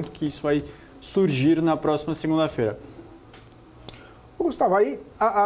que isso vai surgir na próxima segunda-feira. Gustavo, aí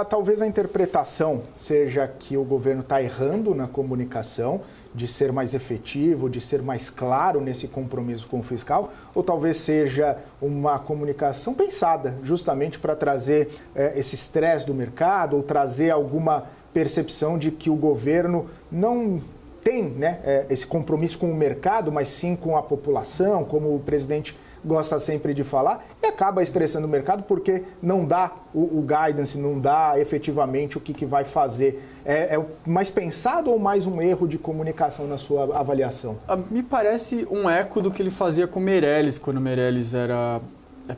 talvez a interpretação seja que o governo está errando na comunicação, de ser mais efetivo, de ser mais claro nesse compromisso com o fiscal, ou talvez seja uma comunicação pensada justamente para trazer esse estresse do mercado ou trazer alguma percepção de que o governo não tem, né, esse compromisso com o mercado, mas sim com a população, como o presidente gosta sempre de falar, e acaba estressando o mercado porque não dá o guidance, não dá efetivamente o que vai fazer. É mais pensado ou mais um erro de comunicação na sua avaliação? Me parece um eco do que ele fazia com o Meirelles, quando o Meirelles era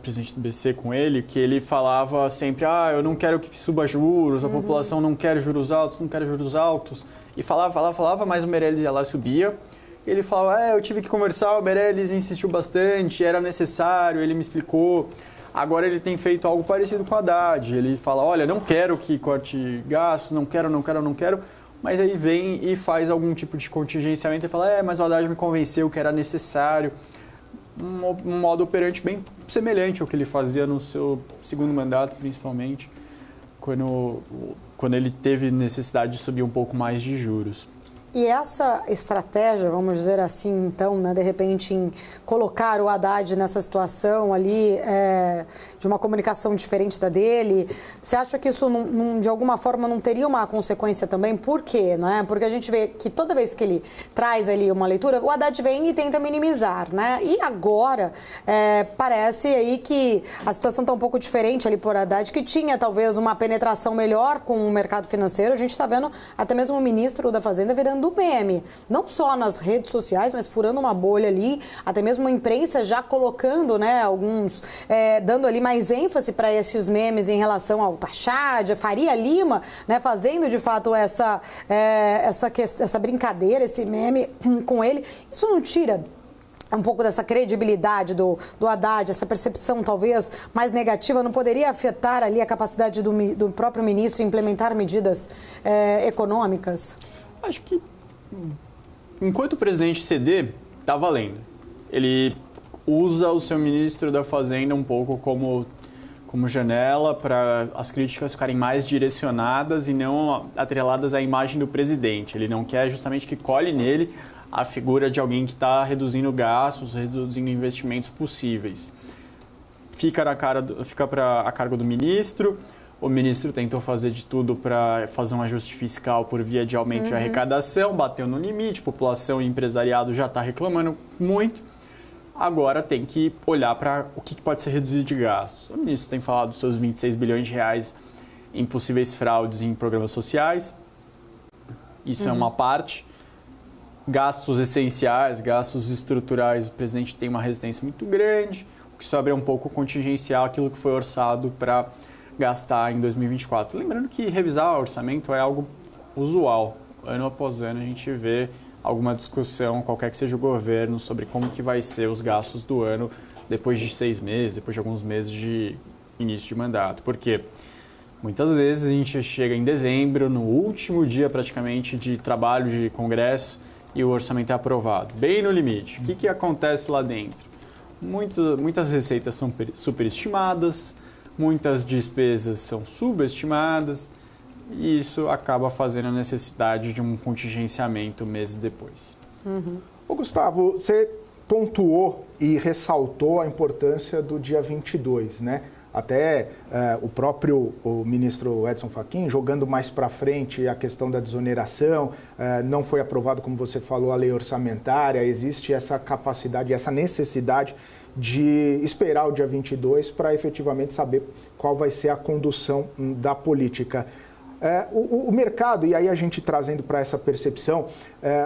presidente do BC com ele, que ele falava sempre, eu não quero que suba juros, a população não quer juros altos, não quer juros altos. E falava, mas o Meirelles ia lá e subia. Ele falava, eu tive que conversar, o Meirelles insistiu bastante, era necessário, ele me explicou. Agora ele tem feito algo parecido com o Haddad. Ele fala, olha, não quero que corte gastos, não quero. Mas aí vem e faz algum tipo de contingenciamento e fala, mas o Haddad me convenceu que era necessário. Um modo operante bem semelhante ao que ele fazia no seu segundo mandato, principalmente, quando ele teve necessidade de subir um pouco mais de juros. E essa estratégia, vamos dizer assim, então, né, de repente, em colocar o Haddad nessa situação ali, de uma comunicação diferente da dele, você acha que isso, de alguma forma, não teria uma consequência também? Por quê? Né? Porque a gente vê que toda vez que ele traz ali uma leitura, o Haddad vem e tenta minimizar, né? E agora, parece aí que a situação está um pouco diferente ali por Haddad, que tinha, talvez, uma penetração melhor com o mercado financeiro. A gente está vendo até mesmo o ministro da Fazenda virando do meme, não só nas redes sociais, mas furando uma bolha ali, até mesmo a imprensa já colocando, né, alguns, dando ali mais ênfase para esses memes em relação ao Tachad, a Faria Lima, né, fazendo de fato essa brincadeira, esse meme com ele. Isso não tira um pouco dessa credibilidade do Haddad, essa percepção talvez mais negativa, não poderia afetar ali a capacidade do próprio ministro em implementar medidas econômicas? Acho que enquanto o presidente ceder, está valendo. Ele usa o seu ministro da Fazenda um pouco como janela para as críticas ficarem mais direcionadas e não atreladas à imagem do presidente. Ele não quer justamente que colhe nele a figura de alguém que está reduzindo gastos, reduzindo investimentos possíveis. Fica a cargo do ministro. O ministro tentou fazer de tudo para fazer um ajuste fiscal por via de aumento de arrecadação, bateu no limite, população e empresariado já está reclamando muito. Agora tem que olhar para o que pode ser reduzido de gastos. O ministro tem falado dos seus 26 bilhões de reais em possíveis fraudes em programas sociais. Isso é uma parte. Gastos essenciais, gastos estruturais, o presidente tem uma resistência muito grande. O que sobra é um pouco contingencial, aquilo que foi orçado para gastar em 2024. Lembrando que revisar o orçamento é algo usual. Ano após ano a gente vê alguma discussão, qualquer que seja o governo, sobre como que vai ser os gastos do ano depois de 6 meses, depois de alguns meses de início de mandato. Por quê? Muitas vezes a gente chega em dezembro, no último dia praticamente de trabalho de Congresso, e o orçamento é aprovado, bem no limite. O que acontece lá dentro? Muitas receitas são superestimadas, muitas despesas são subestimadas e isso acaba fazendo a necessidade de um contingenciamento meses depois. Ô Gustavo, você pontuou e ressaltou a importância do dia 22, né? Até o ministro Edson Fachin jogando mais para frente a questão da desoneração, não foi aprovado, como você falou, a lei orçamentária, existe essa capacidade, essa necessidade de esperar o dia 22 para efetivamente saber qual vai ser a condução da política. O mercado, e aí a gente trazendo para essa percepção,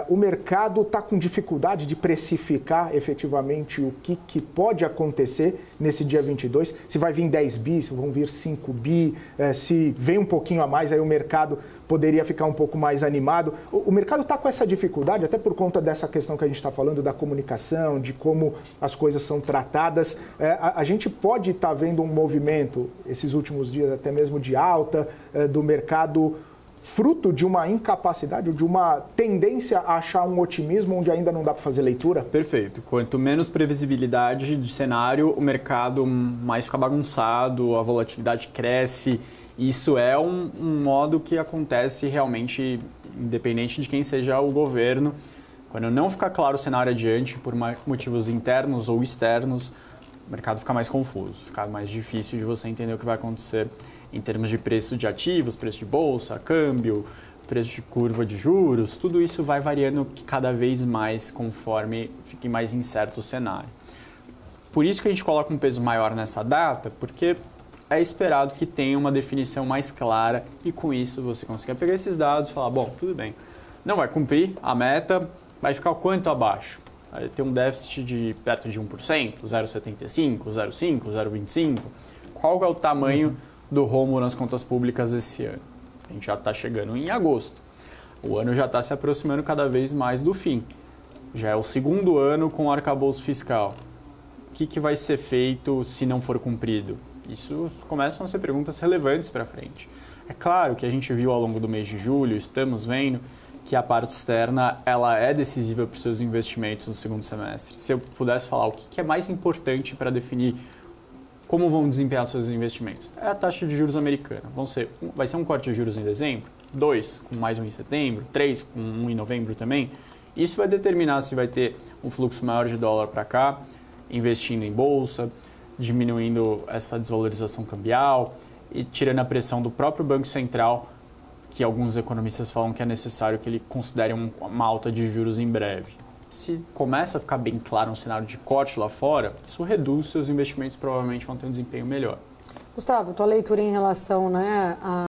o mercado está com dificuldade de precificar efetivamente o que pode acontecer nesse dia 22, se vai vir 10 bi, se vão vir 5 bi, se vem um pouquinho a mais, aí o mercado poderia ficar um pouco mais animado. O mercado está com essa dificuldade, até por conta dessa questão que a gente está falando, da comunicação, de como as coisas são tratadas. A gente pode estar vendo um movimento, esses últimos dias até mesmo de alta, do mercado fruto de uma incapacidade, de uma tendência a achar um otimismo onde ainda não dá para fazer leitura? Perfeito. Quanto menos previsibilidade de cenário, o mercado mais fica bagunçado, a volatilidade cresce. Isso é um modo que acontece realmente, independente de quem seja o governo. Quando não fica claro o cenário adiante, por motivos internos ou externos, o mercado fica mais confuso, fica mais difícil de você entender o que vai acontecer em termos de preço de ativos, preço de bolsa, câmbio, preço de curva de juros. Tudo isso vai variando cada vez mais conforme fique mais incerto o cenário. Por isso que a gente coloca um peso maior nessa data, porque é esperado que tenha uma definição mais clara e com isso você consiga pegar esses dados e falar, bom, tudo bem, não vai cumprir a meta, vai ficar o quanto abaixo? Vai ter um déficit de perto de 1%, 0,75%, 0,5%, 0,25%. Qual é o tamanho do rombo nas contas públicas esse ano? A gente já está chegando em agosto. O ano já está se aproximando cada vez mais do fim. Já é o segundo ano com o arcabouço fiscal. O que vai ser feito se não for cumprido? Isso começam a ser perguntas relevantes para frente. É claro que a gente viu ao longo do mês de julho, estamos vendo que a parte externa ela é decisiva para os seus investimentos no segundo semestre. Se eu pudesse falar o que é mais importante para definir como vão desempenhar seus investimentos, é a taxa de juros americana. Vai ser um corte de juros em dezembro, 2 com mais um em setembro, 3 com um em novembro também. Isso vai determinar se vai ter um fluxo maior de dólar para cá, investindo em bolsa, diminuindo essa desvalorização cambial e tirando a pressão do próprio Banco Central, que alguns economistas falam que é necessário que ele considere uma alta de juros em breve. Se começa a ficar bem claro um cenário de corte lá fora, isso reduz seus investimentos, provavelmente vão ter um desempenho melhor. Gustavo, tua leitura em relação, né,